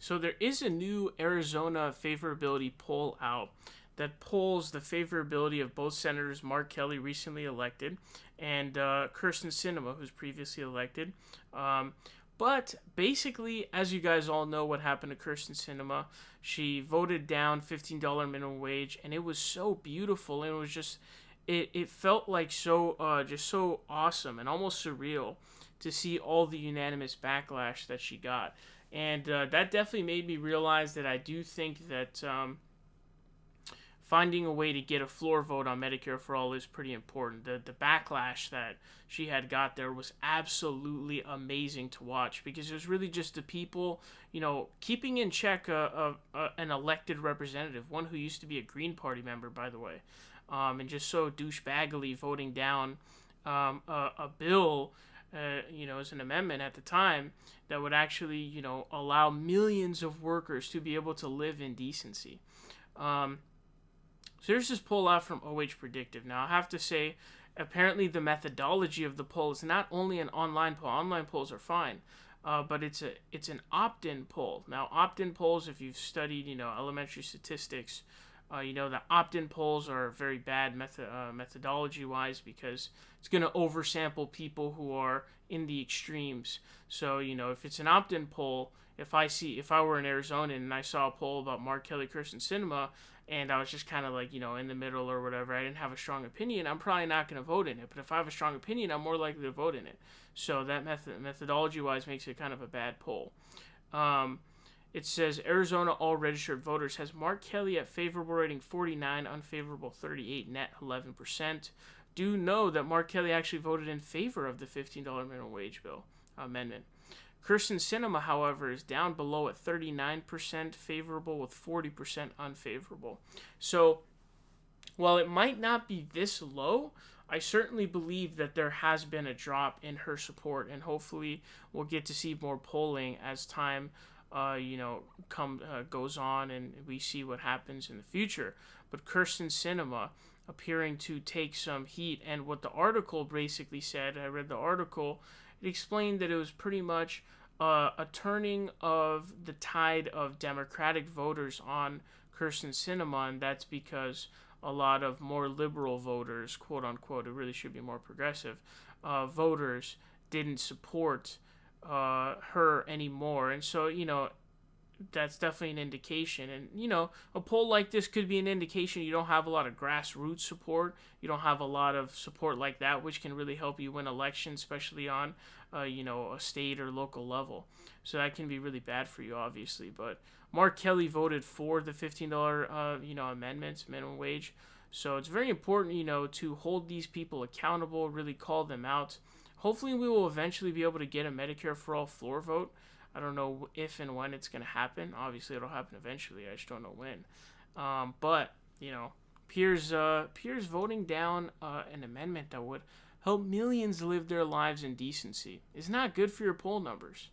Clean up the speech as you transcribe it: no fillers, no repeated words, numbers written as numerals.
So there is a new Arizona favorability poll out that polls the favorability of both Senators Mark Kelly, recently elected, and Kyrsten Sinema, who's previously elected. But basically, as you guys all know, what happened to Kyrsten Sinema, she voted down $15 minimum wage, and it was so beautiful, and it was just, it felt like just so awesome and almost surreal to see all the unanimous backlash that she got. And that definitely made me realize that I do think that finding a way to get a floor vote on Medicare for All is pretty important. The backlash that she had got there was absolutely amazing to watch, because it was really just the people, keeping in check an elected representative, one who used to be a Green Party member, by the way, and just so douchebaggily voting down a bill, as an amendment at the time that would actually, allow millions of workers to be able to live in decency. So there's this poll out from OH Predictive. Now, I have to say, apparently the methodology of the poll is not only an online poll. Online polls are fine, but it's an opt-in poll. Now, opt-in polls, if you've studied, elementary statistics, that opt-in polls are very bad methodology-wise, because it's going to oversample people who are in the extremes. So, if it's an opt-in poll, if I were in Arizona and I saw a poll about Mark Kelly, Kyrsten Sinema, and I was just kind of like, in the middle or whatever, I didn't have a strong opinion, I'm probably not going to vote in it. But if I have a strong opinion, I'm more likely to vote in it. So that methodology-wise makes it kind of a bad poll. It says Arizona all registered voters has Mark Kelly at favorable rating 49, unfavorable 38, net 11%. Do know that Mark Kelly actually voted in favor of the $15 minimum wage bill amendment. Kyrsten Sinema, however, is down below at 39% favorable with 40% unfavorable. So, while it might not be this low, I certainly believe that there has been a drop in her support, and hopefully we'll get to see more polling as time, goes on, and we see what happens in the future. But Kyrsten Sinema appearing to take some heat, and what the article basically said, I read the article, it explained that it was pretty much a turning of the tide of Democratic voters on Kyrsten Sinema, and that's because a lot of more liberal voters, quote unquote, it really should be more progressive, voters didn't support her anymore. And so, that's definitely an indication. And, a poll like this could be an indication you don't have a lot of grassroots support. You don't have a lot of support like that, which can really help you win elections, especially on, a state or local level. So that can be really bad for you, obviously. But Mark Kelly voted for the $15, amendments, minimum wage. So it's very important, to hold these people accountable, really call them out. Hopefully we will eventually be able to get a Medicare for All floor vote. I don't know if and when it's going to happen. Obviously, it'll happen eventually. I just don't know when. But, peers voting down an amendment that would help millions live their lives in decency is not good for your poll numbers.